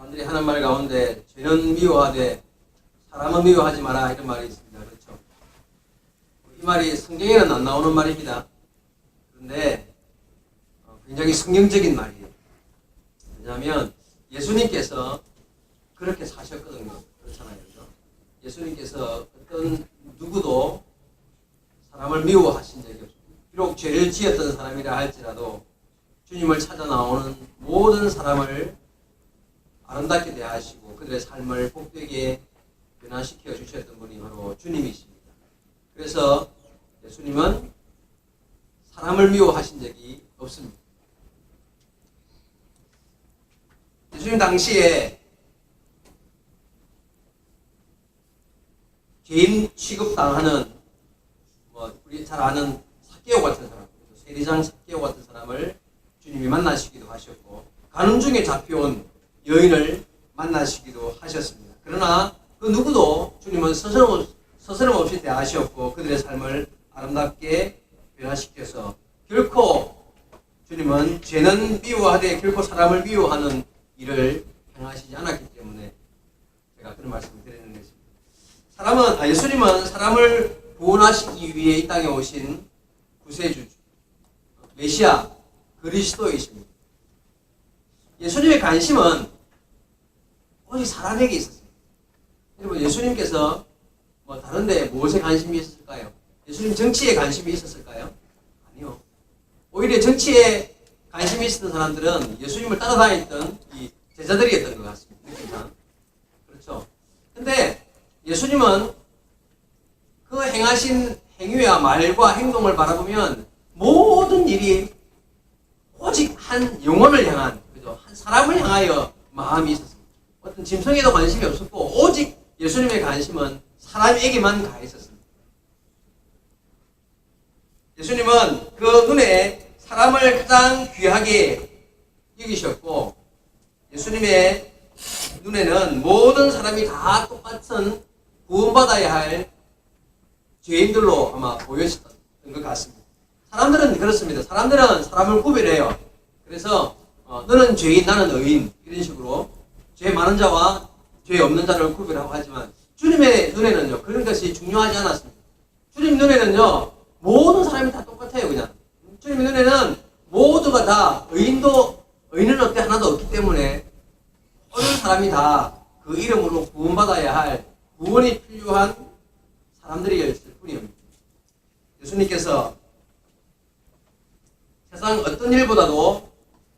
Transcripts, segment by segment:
사람들이 하는 말 가운데 죄는 미워하되 사람은 미워하지 마라 이런 말이 있습니다. 그렇죠? 이 말이 성경에는 안 나오는 말입니다. 그런데 굉장히 성경적인 말이에요. 왜냐하면 예수님께서 그렇게 사셨거든요. 그렇잖아요. 그렇죠? 예수님께서 어떤 누구도 사람을 미워하신 적이 없습니다. 비록 죄를 지었던 사람이라 할지라도 주님을 찾아 나오는 모든 사람을 아름답게 대하시고 그들의 삶을 복되게 변화시켜 주셨던 분이 바로 주님이십니다. 그래서 예수님은 사람을 미워하신 적이 없습니다. 예수님 당시에 죄인 취급당하는 우리 잘 아는 삭개오 같은 사람, 세리장 삭개오 같은 사람을 주님이 만나시기도 하셨고 가늠 중에 잡혀온 여인을 만나시기도 하셨습니다. 그러나 그 누구도 주님은 서스럼없이 대하셨고 그들의 삶을 아름답게 변화시켜서 결코 주님은 죄는 미워하되 결코 사람을 미워하는 일을 행하시지 않았기 때문에 제가 그런 말씀을 드리는 것입니다. 예수님은 사람을 구원하시기 위해 이 땅에 오신 구세주, 메시아, 그리스도이십니다. 예수님의 관심은 오직 사람에게 있었어요. 여러분, 예수님께서 다른데 무엇에 관심이 있었을까요? 예수님 정치에 관심이 있었을까요? 아니요. 오히려 정치에 관심이 있었던 사람들은 예수님을 따라다녔던 이 제자들이었던 것 같습니다. 느낌상. 그렇죠. 근데 예수님은 그 행하신 행위와 말과 행동을 바라보면 모든 일이 오직 한 영혼을 향한, 그죠? 한 사람을 향하여 마음이 있었습니다. 어떤 짐승에도 관심이 없었고 오직 예수님의 관심은 사람에게만 가 있었습니다. 예수님은 그 눈에 사람을 가장 귀하게 여기셨고 예수님의 눈에는 모든 사람이 다 똑같은 구원받아야 할 죄인들로 아마 보였던 것 같습니다. 사람들은 그렇습니다. 사람들은 사람을 구별해요. 그래서 너는 죄인, 나는 의인 이런 식으로 죄 많은 자와 죄 없는 자를 구별하고 하지만 주님의 눈에는요 그런 것이 중요하지 않았습니다. 주님 눈에는요 모든 사람이 다 똑같아요. 그냥 주님의 눈에는 모두가 다 의인은 없대 하나도 없기 때문에 어느 사람이 다 그 이름으로 구원받아야 할 구원이 필요한 사람들이었을 뿐입니다. 예수님께서 세상 어떤 일보다도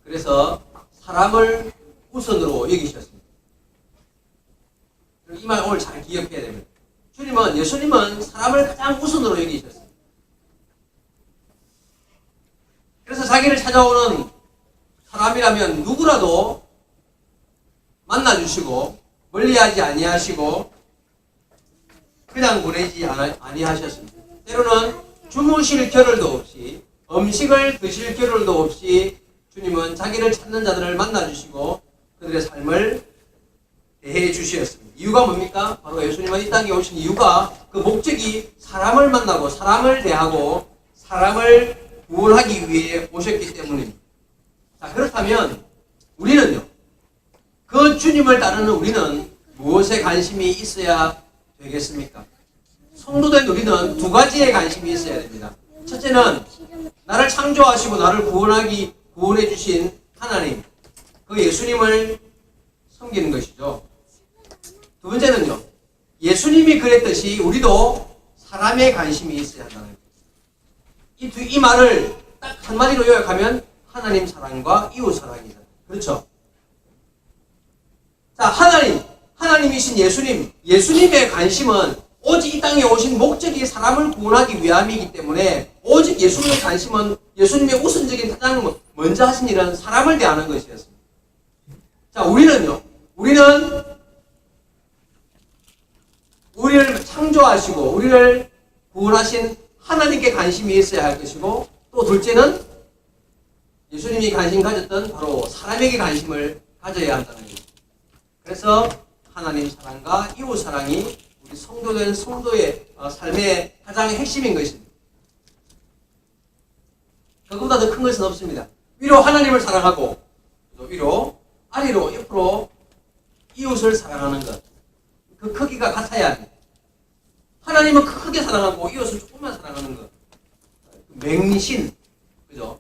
그래서 사람을 우선으로 여기셨습니다. 이 말 오늘 잘 기억해야 됩니다. 예수님은 사람을 가장 우선으로 여기셨습니다. 그래서 자기를 찾아오는 사람이라면 누구라도 만나주시고 멀리하지 아니하시고 그냥 보내지 아니하셨습니다. 때로는 주무실 겨를도 없이 음식을 드실 겨를도 없이 주님은 자기를 찾는 자들을 만나주시고 그들의 삶을 대해 주셨습니다. 이유가 뭡니까? 바로 예수님은 이 땅에 오신 이유가 그 목적이 사람을 만나고 사람을 대하고 사람을 구원하기 위해 오셨기 때문입니다. 자, 그렇다면 우리는요, 그 주님을 따르는 우리는 무엇에 관심이 있어야 되겠습니까? 성도된 우리는 두 가지에 관심이 있어야 됩니다. 첫째는 나를 창조하시고 나를 구원해 주신 하나님, 그 예수님을 섬기는 것이죠. 두 번째는요, 예수님이 그랬듯이 우리도 사람에 관심이 있어야 한다는 거예요. 이 말을 딱 한마디로 요약하면 하나님 사랑과 이웃 사랑이잖아요. 그렇죠? 자, 하나님이신 예수님의 관심은 오직 이 땅에 오신 목적이 사람을 구원하기 위함이기 때문에 오직 예수님의 관심은 예수님의 우선적인 가장 먼저 하신 일은 사람을 대하는 것이었습니다. 자, 우리는요, 우리를 창조하시고 우리를 구원하신 하나님께 관심이 있어야 할 것이고 또 둘째는 예수님이 관심 가졌던 바로 사람에게 관심을 가져야 한다는 겁니다. 그래서 하나님 사랑과 이웃 사랑이 우리 성도된 성도의 삶의 가장 핵심인 것입니다. 그것보다 더 큰 것은 없습니다. 위로 하나님을 사랑하고 위로 아래로 옆으로 이웃을 사랑하는 것. 그 크기가 같아야 합니다. 하나님은 크게 사랑하고 이웃을 조금만 사랑하는 것. 맹신, 그죠?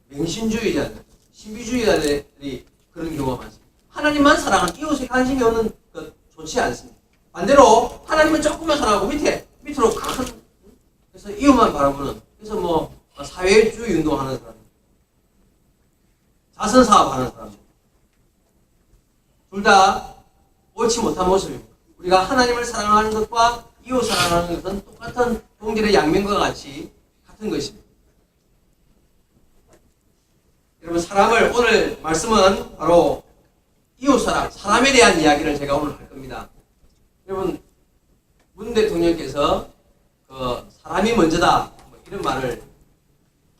맹신주의자, 신비주의자들이 그런 경우가 많습니다. 하나님만 사랑하는 이웃에 관심이 없는 것 좋지 않습니다. 반대로 하나님은 조금만 사랑하고 밑으로 큰, 그래서 이웃만 바라보는, 그래서 뭐 사회주의 운동하는 사람, 자선사업하는 사람, 둘 다 옳지 못한 모습입니다. 우리가 하나님을 사랑하는 것과 이웃 사랑하는 것은 똑같은 동질의 양면과 같이 같은 것입니다. 여러분, 사람을, 오늘 말씀은 바로 이웃사랑, 사람에 대한 이야기를 제가 오늘 할 겁니다. 여러분, 문 대통령께서 사람이 먼저다, 뭐 이런 말을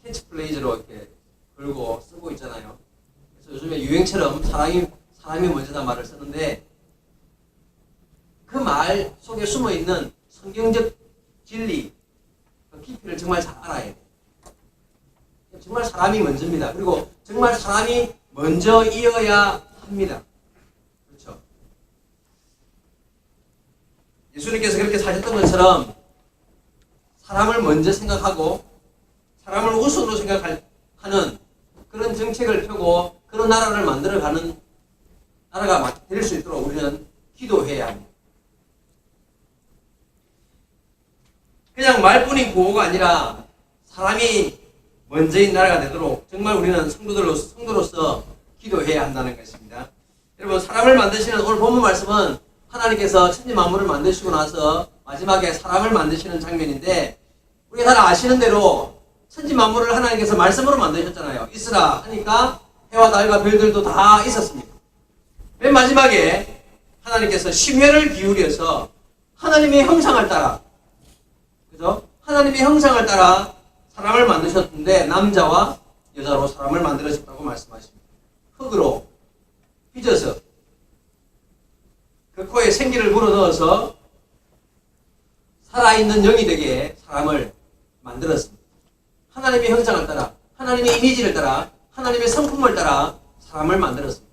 캐치플레이즈로 이렇게 걸고 쓰고 있잖아요. 그래서 요즘에 유행처럼 사람이 먼저다 말을 쓰는데, 그 말 속에 숨어 있는 성경적 진리, 그 깊이를 정말 잘 알아야 돼요. 정말 사람이 먼저입니다. 그리고 정말 사람이 먼저 이어야 합니다. 그렇죠? 예수님께서 그렇게 사셨던 것처럼 사람을 먼저 생각하고 사람을 우선으로 생각하는 그런 정책을 펴고 그런 나라를 만들어가는 나라가 될 수 있도록 우리는 기도해야 합니다. 그냥 말뿐인 구호가 아니라 사람이 먼저인 나라가 되도록 정말 우리는 성도로서 기도해야 한다는 것입니다. 여러분, 사람을 만드시는 오늘 본문 말씀은 하나님께서 천지 만물을 만드시고 나서 마지막에 사람을 만드시는 장면인데, 우리가 다 아시는 대로 천지 만물을 하나님께서 말씀으로 만드셨잖아요. 있으라 하니까 해와 달과 별들도 다 있었습니다. 맨 마지막에 하나님께서 심혈을 기울여서 하나님의 형상을 따라, 그죠? 하나님의 형상을 따라 사람을 만드셨는데 남자와 여자로 사람을 만들으셨다고 말씀하십니다. 흙으로 빚어서 그 코에 생기를 불어넣어서 살아있는 영이 되게 사람을 만들었습니다. 하나님의 형상을 따라, 하나님의 이미지를 따라, 하나님의 성품을 따라 사람을 만들었습니다.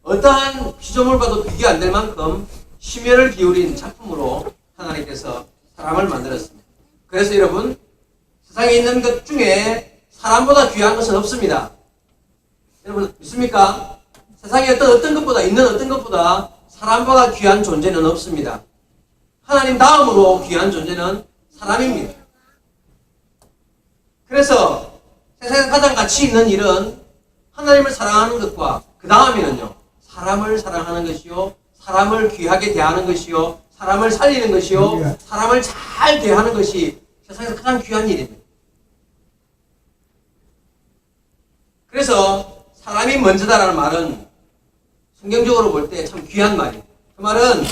어떠한 피조물과도 비교 안 될 만큼 심혈을 기울인 작품으로 하나님께서 사람을 만들었습니다. 그래서 여러분, 세상에 있는 것 중에 사람보다 귀한 것은 없습니다. 여러분 믿습니까? 세상에 어떤 것보다 사람보다 귀한 존재는 없습니다. 하나님 다음으로 귀한 존재는 사람입니다. 그래서 세상에서 가장 가치 있는 일은 하나님을 사랑하는 것과 그 다음에는요, 사람을 사랑하는 것이요, 사람을 귀하게 대하는 것이요, 사람을 살리는 것이요, 사람을 잘 대하는 것이 세상에서 가장 귀한 일입니다. 그래서 사람이 먼저다라는 말은 성경적으로 볼 때 참 귀한 말이에요. 그 말은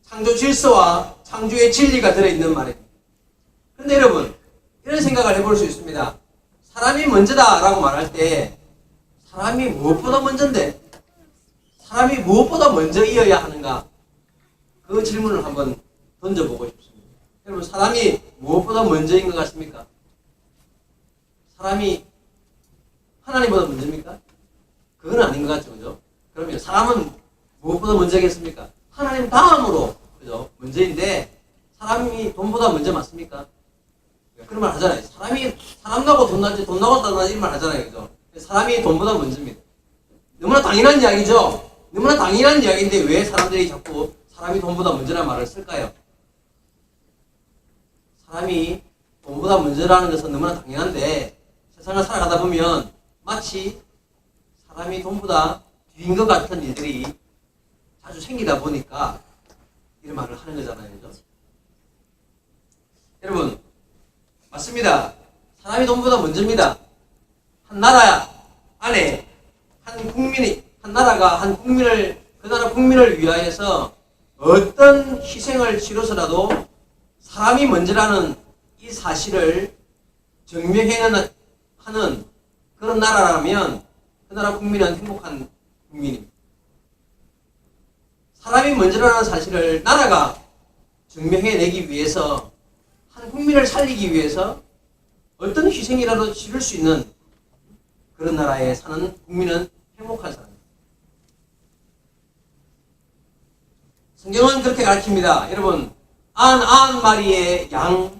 창조 질서와 창조의 진리가 들어있는 말입니다. 그런데 여러분, 이런 생각을 해볼 수 있습니다. 사람이 먼저다라고 말할 때 사람이 무엇보다 먼저인데 사람이 무엇보다 먼저 이어야 하는가? 그 질문을 한번 던져보고 싶습니다. 여러분, 사람이 무엇보다 먼저인 것 같습니까? 사람이 하나님보다 먼저입니까? 그건 아닌 것 같죠, 그죠? 그러면 사람은 무엇보다 먼저겠습니까? 하나님 다음으로, 그죠? 먼저인데, 사람이 돈보다 먼저 맞습니까? 그런 말 하잖아요. 사람 나고 돈 나지, 돈 나고 돈 나지, 이런 말 하잖아요, 그죠? 사람이 돈보다 먼저입니다. 너무나 당연한 이야기죠? 너무나 당연한 이야기인데 왜 사람들이 자꾸 사람이 돈보다 먼저라는 말을 쓸까요? 사람이 돈보다 먼저라는 것은 너무나 당연한데 세상을 살아가다 보면 마치 사람이 돈보다 뒤인 것 같은 일들이 자주 생기다 보니까 이런 말을 하는 거잖아요. 그죠? 여러분, 맞습니다. 사람이 돈보다 먼저입니다. 한 나라 안에 한 나라가 그 나라 국민을 위하여서 어떤 희생을 치러서라도 사람이 먼저라는 이 사실을 증명해야 하는 그런 나라라면 그 나라 국민은 행복한 국민입니다. 사람이 먼저라는 사실을 나라가 증명해내기 위해서 한 국민을 살리기 위해서 어떤 희생이라도 치를 수 있는 그런 나라에 사는 국민은 행복한 사람입니다. 그렇게 가르칩니다. 여러분, 한 마리의 양을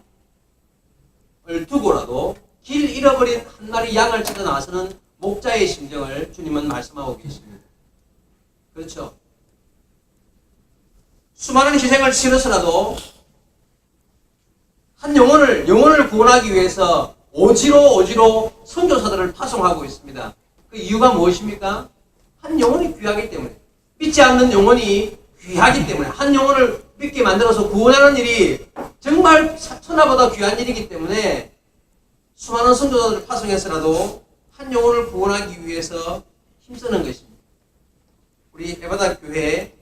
두고라도 길 잃어버린 한 마리 양을 찾아 나서는 목자의 심정을 주님은 말씀하고 계십니다. 그렇죠? 수많은 희생을 치러서라도 한 영혼을 구원하기 위해서 오지로 선교사들을 파송하고 있습니다. 그 이유가 무엇입니까? 한 영혼이 귀하기 때문에, 믿지 않는 영혼이 귀하기 때문에, 한 영혼을 믿게 만들어서 구원하는 일이 정말 천하보다 귀한 일이기 때문에 수많은 선교사들을 파송해서라도 한 영혼을 구원하기 위해서 힘쓰는 것입니다. 우리 에바다 교회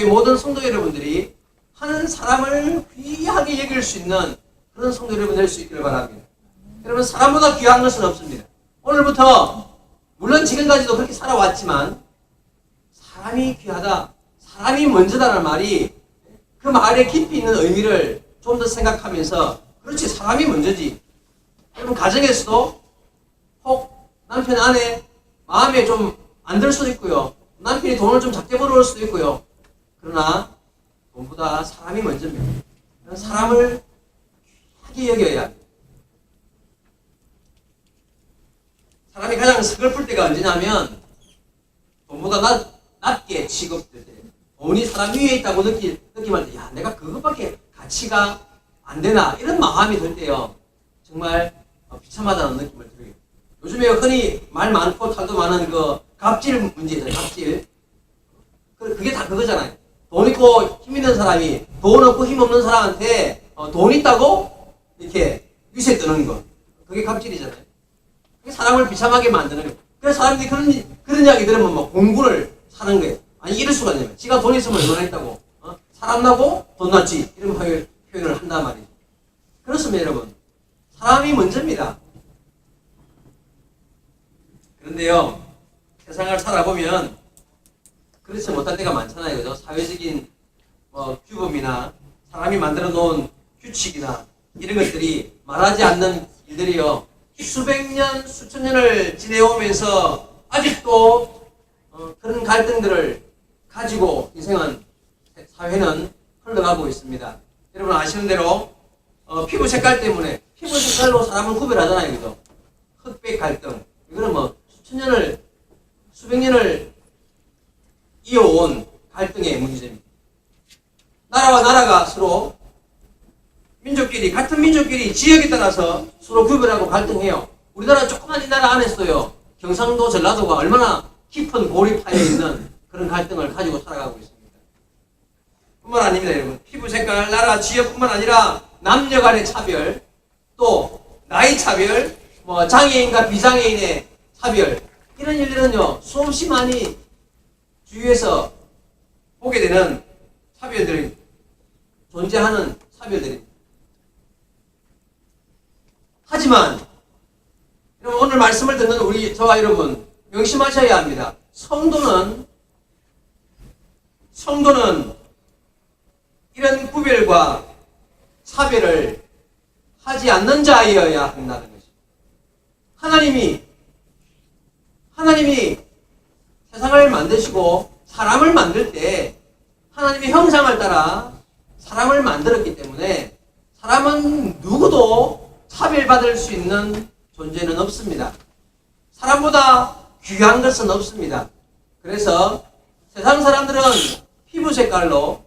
모든 성도 여러분들이 한 사람을 귀하게 여길 수 있는 그런 성도 여러분 될 수 있기를 바랍니다. 여러분, 사람보다 귀한 것은 없습니다. 오늘부터 물론 지금까지도 그렇게 살아왔지만 사람이 귀하다, 사람이 먼저다라는 말이 그 말에 깊이 있는 의미를 좀 더 생각하면서, 그렇지, 사람이 먼저지. 여러분, 가정에서도 혹 남편 아내 마음에 좀 안 들 수도 있고요. 남편이 돈을 좀 작게 벌어올 수도 있고요. 그러나 돈보다 사람이 먼저입니다. 사람을 귀하게 여겨야 합니다. 사람이 가장 서글플 때가 언제냐면 돈보다 낮게 취급될 때, 돈이 사람 위에 있다고 느낌할 때, 야, 내가 그것밖에 가치가 안 되나, 이런 마음이 들 때요, 정말 비참하다는 느낌을 들어요. 요즘에 흔히 말 많고 탈도 많은 그 갑질 문제죠. 갑질. 그게 다 그거잖아요. 돈 있고 힘 있는 사람이 돈 없고 힘 없는 사람한테 돈 있다고 이렇게 위세 뜨는 거, 그게 갑질이잖아요. 그게 사람을 비참하게 만드는 거예요. 그래서 사람들이 그런 이야기 들으면 막 공군을 사는 거예요. 아니, 이럴 수가 있냐면, 지가 돈 있으면 얼마나 있다고, 사람 나고 돈 났지, 이런 표현을 한단 말이죠. 그렇습니다, 여러분. 사람이 먼저입니다. 그런데요, 세상을 살아보면 그렇지 못할 때가 많잖아요. 그죠? 사회적인 규범이나 사람이 만들어 놓은 규칙이나 이런 것들이, 말하지 않는 일들이요, 수백 년, 수천 년을 지내오면서 아직도 그런 갈등들을 가지고 사회는 흘러가고 있습니다. 여러분 아시는 대로 피부 색깔 때문에, 피부 색깔로 사람을 구별하잖아요. 그죠? 흑백 갈등. 이거는 뭐 수백 년을 이어온 갈등의 문제입니다. 나라와 나라가 서로 같은 민족끼리 지역에 따라서 서로 구별하고 갈등해요. 우리나라 조그만 이 나라 안에서요, 경상도, 전라도가 얼마나 깊은 골이 파여 있는 그런 갈등을 가지고 살아가고 있습니다. 뿐만 아닙니다, 여러분. 피부 색깔, 나라, 지역뿐만 아니라 남녀 간의 차별, 또 나이 차별, 장애인과 비장애인의 차별, 이런 일들은요, 수없이 많이 주위에서 보게 되는 차별들이 존재하는 차별들입니다. 하지만 여러분, 오늘 말씀을 듣는 저와 여러분 명심하셔야 합니다. 성도는 이런 구별과 차별을 하지 않는 자이어야 한다는 것입니다. 하나님이 세상을 만드시고 사람을 만들 때 하나님의 형상을 따라 사람을 만들었기 때문에 사람은 누구도 차별받을 수 있는 존재는 없습니다. 사람보다 귀한 것은 없습니다. 그래서 세상 사람들은 피부 색깔로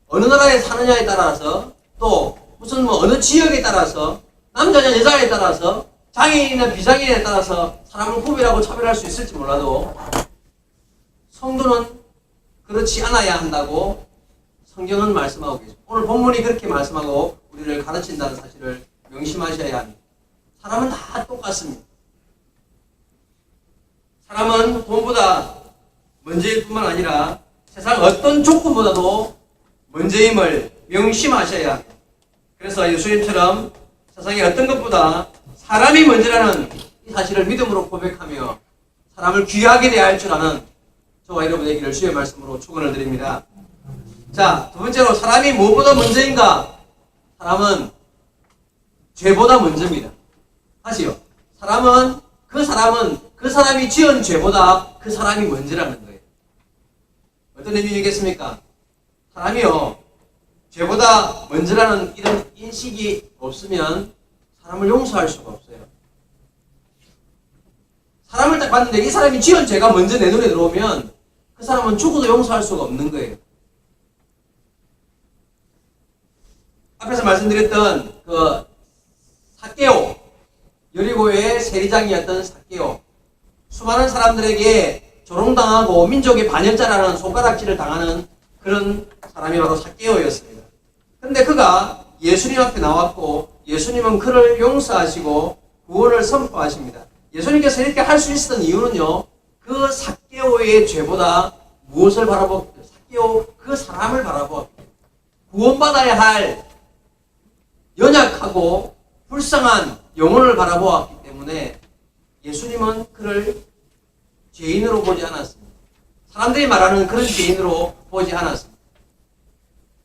어느 나라에 사느냐에 따라서, 또 무슨 어느 지역에 따라서, 남자냐 여자에 따라서, 장애인이나 비장애인에 따라서 사람을 구별하고 차별할 수 있을지 몰라도 성도는 그렇지 않아야 한다고 성경은 말씀하고 계십니다. 오늘 본문이 그렇게 말씀하고 우리를 가르친다는 사실을 명심하셔야 합니다. 사람은 다 똑같습니다. 사람은 돈보다 먼저일 뿐만 아니라 세상 어떤 조건보다도 먼저임을 명심하셔야 합니다. 그래서 예수님처럼 세상의 어떤 것보다 사람이 먼저라는 이 사실을 믿음으로 고백하며 사람을 귀하게 대할 줄 아는 저와 여러분에게를 주의 말씀으로 축원을 드립니다. 자, 두 번째로 사람이 무엇보다 먼저인가? 사람은 죄보다 먼저입니다. 다시요. 그 사람이 지은 죄보다 그 사람이 먼저라는 거예요. 어떤 의미겠습니까? 사람이요, 죄보다 먼저라는 이런 인식이 없으면 사람을 용서할 수가 없어요. 사람을 딱 봤는데 이 사람이 지은 죄가 먼저 내 눈에 들어오면 그 사람은 죽어도 용서할 수가 없는 거예요. 앞에서 말씀드렸던 그 삭개오, 여리고의 세리장이었던 삭개오, 수많은 사람들에게 조롱당하고 민족의 반역자라는 손가락질을 당하는 그런 사람이 바로 삭개오였습니다. 그런데 그가 예수님 앞에 나왔고 예수님은 그를 용서하시고 구원을 선포하십니다. 예수님께서 이렇게 할 수 있었던 이유는요, 그 삭개오의 죄보다 무엇을 바라보았기 때문에, 삭개오 그 사람을 바라보았기 때문에, 구원받아야 할 연약하고 불쌍한 영혼을 바라보았기 때문에 예수님은 그를 죄인으로 보지 않았습니다. 사람들이 말하는 그런 죄인으로 보지 않았습니다.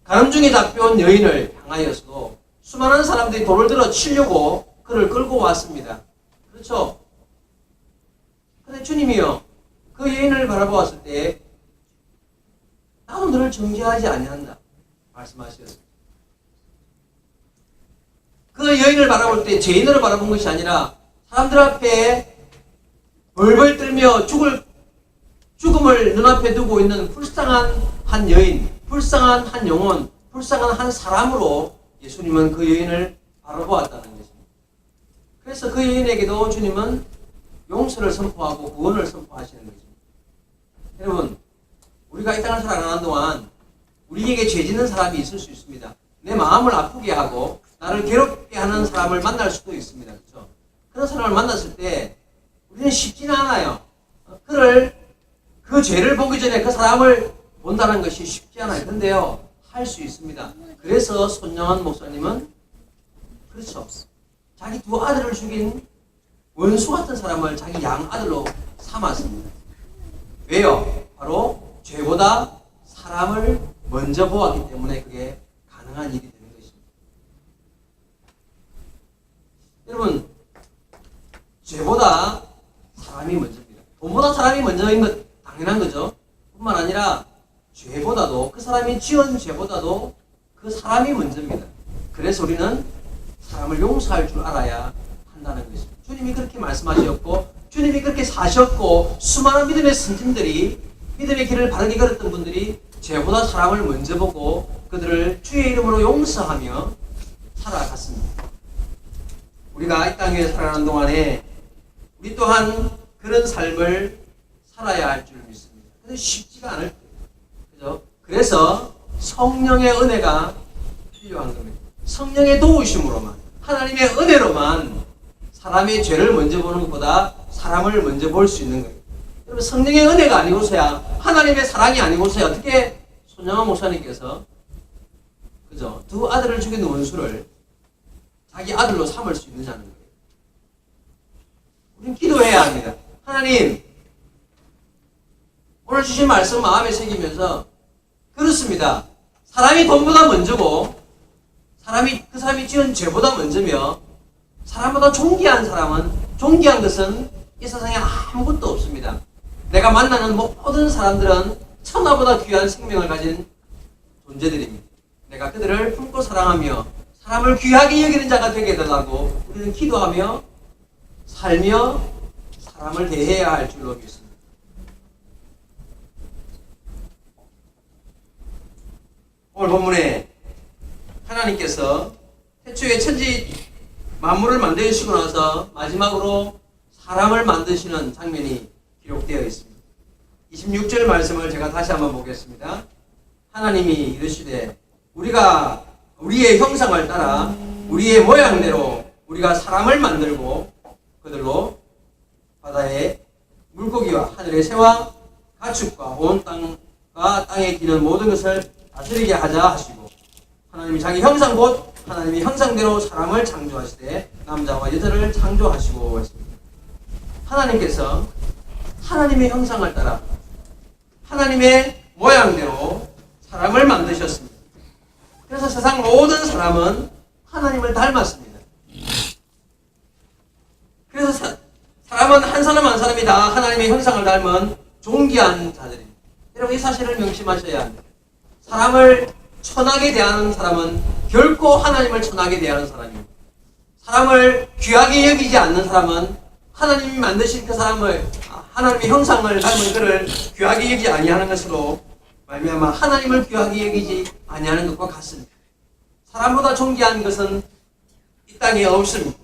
가늠중에 잡혀온 여인을 향하여서도 수많은 사람들이 돌을 들어 치려고 그를 끌고 왔습니다. 그렇죠? 근데 주님이요, 그 여인을 바라보았을 때 나도 너를 정죄하지 아니한다 말씀하셨습니다. 그 여인을 바라볼 때 죄인으로 바라본 것이 아니라 사람들 앞에 벌벌 떨며 죽음을 눈앞에 두고 있는 불쌍한 한 여인, 불쌍한 한 영혼, 불쌍한 한 사람으로 예수님은 그 여인을 바라보았다는 것입니다. 그래서 그 여인에게도 주님은 용서를 선포하고 구원을 선포하시는 것입니다. 여러분, 우리가 이 땅을 살아가는 동안 우리에게 죄 짓는 사람이 있을 수 있습니다. 내 마음을 아프게 하고 나를 괴롭게 하는 사람을 만날 수도 있습니다. 그렇죠? 그런 사람을 만났을 때 우리는 쉽지는 않아요. 그 죄를 보기 전에 그 사람을 본다는 것이 쉽지 않아요. 근데요, 할 수 있습니다. 그래서 손영한 목사님은 그렇죠, 자기 두 아들을 죽인 원수 같은 사람을 자기 양 아들로 삼았습니다. 왜요? 바로 죄보다 사람을 먼저 보았기 때문에 그게 가능한 일이 되는 것입니다. 여러분, 죄보다 사람이 먼저입니다. 돈보다 사람이 먼저인 것 당연한 거죠. 뿐만 아니라 죄보다도, 그 사람이 지은 죄보다도 그 사람이 먼저입니다. 그래서 우리는 사람을 용서할 줄 알아야 한다는 것입니다. 주님이 그렇게 말씀하셨고 주님이 그렇게 사셨고 수많은 믿음의 선진들이, 믿음의 길을 바르게 걸었던 분들이 죄보다 사람을 먼저 보고 그들을 주의 이름으로 용서하며 살아갔습니다. 우리가 이 땅에 살아가는 동안에 우리 또한 그런 삶을 살아야 할 줄 믿습니다. 근데 쉽지가 않을 거예요. 그죠? 그래서 성령의 은혜가 필요한 겁니다. 성령의 도우심으로만, 하나님의 은혜로만 사람의 죄를 먼저 보는 것보다 사람을 먼저 볼 수 있는 거예요. 여러분, 성령의 은혜가 아니고서야, 하나님의 사랑이 아니고서야 어떻게 손영한 목사님께서, 그죠, 두 아들을 죽인 원수를 자기 아들로 삼을 수 있느냐는 거예요. 우리는 기도해야 합니다. 하나님, 오늘 주신 말씀 마음에 새기면서, 그렇습니다, 사람이 돈보다 먼저고 그 사람이 지은 죄보다 먼저며, 사람보다 존귀한 것은 이 세상에 아무것도 없습니다. 내가 만나는 모든 사람들은 천하보다 귀한 생명을 가진 존재들입니다. 내가 그들을 품고 사랑하며 사람을 귀하게 여기는 자가 되게 해달라고 우리는 기도하며 살며 사람을 대해야 할 줄로 믿습니다. 오늘 본문에 하나님께서 태초에 천지 만물을 만드시고 나서 마지막으로 사람을 만드시는 장면이 기록되어 있습니다. 26절 말씀을 제가 다시 한번 보겠습니다. 하나님이 이르시되 우리가 우리의 형상을 따라 우리의 모양대로 우리가 사람을 만들고 그들로 바다의 물고기와 하늘의 새와 가축과 온 땅과 땅에 기는 모든 것을 다스리게 하자 하시고, 하나님이 자기 형상 곧 하나님이 형상대로 사람을 창조하시되 남자와 여자를 창조하시고 했습니다. 하나님께서 하나님의 형상을 따라 하나님의 모양대로 사람을 만드셨습니다. 그래서 세상 모든 사람은 하나님을 닮았습니다. 그래서 사람은 한 사람 한 사람이 다 하나님의 형상을 닮은 존귀한 자들입니다. 여러분, 이 사실을 명심하셔야 합니다. 사람을 천하게 대하는 사람은 결코 하나님을 천하게 대하는 사람입니다. 사람을 귀하게 여기지 않는 사람은 하나님이 만드신 그 사람을 하나님의 형상을 닮은 그를 귀하게 여기지 아니하는 것으로 말미암아 하나님을 귀하게 여기지 아니하는 것과 같습니다. 사람보다 존귀한 것은 이 땅에 없습니다.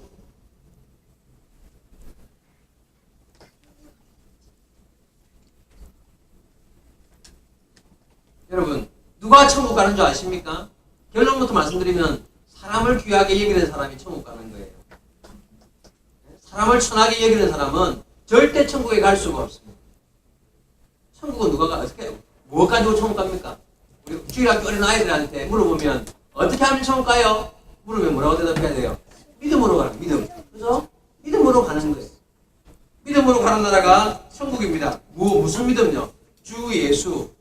여러분, 누가 천국 가는 줄 아십니까? 결론부터 말씀드리면 사람을 귀하게 여기는 사람이 천국 가는 거예요. 사람을 천하게 여기는 사람은 절대 천국에 갈 수가 없습니다. 천국은 누가 가? 어떻게 뭐 가지고 천국 갑니까? 우리 주일학교 어린 아이들한테 물어보면 어떻게 하면 천국 가요? 물으면 뭐라고 대답해야 돼요? 믿음으로 가는 믿음. 그죠? 믿음으로 가는 거예요. 믿음으로 가는 나라가 천국입니다. 무슨 믿음요? 주 예수.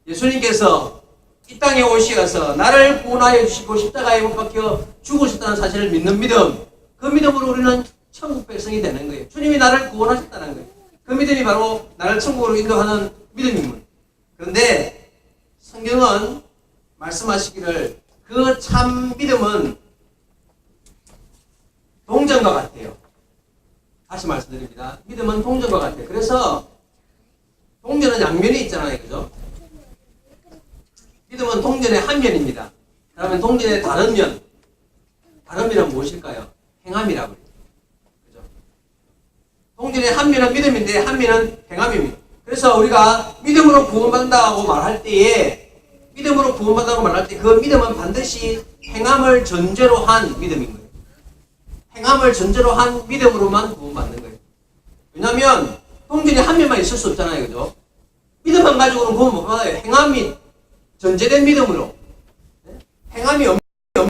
예수님께서 이 땅에 오시어서 나를 구원하여 주시고 십자가에 못 박혀 죽으셨다는 사실을 믿는 믿음. 그 믿음으로 우리는 천국 백성이 되는 거예요. 주님이 나를 구원하셨다는 거예요. 그 믿음이 바로 나를 천국으로 인도하는 믿음입니다. 그런데 성경은 말씀하시기를 그 참 믿음은 동전과 같아요. 다시 말씀드립니다. 믿음은 동전과 같아요. 그래서 동전은 양면이 있잖아요. 그죠? 믿음은 동전의 한 면입니다. 그러면 동전의 다른 면. 다른 면은 무엇일까요? 행함이라고 해요. 그죠? 동전의 한 면은 믿음인데 한 면은 행함입니다. 그래서 우리가 믿음으로 구원받는다고 말할 때에 믿음으로 구원받는다고 말할 때 그 믿음은 반드시 행함을 전제로 한 믿음인 거예요. 행함을 전제로 한 믿음으로만 구원받는 거예요. 왜냐하면 동전이 한 면만 있을 수 없잖아요. 그죠? 믿음만 가지고는 구원 못 받아요. 행함이 전제된 믿음으로. 행함이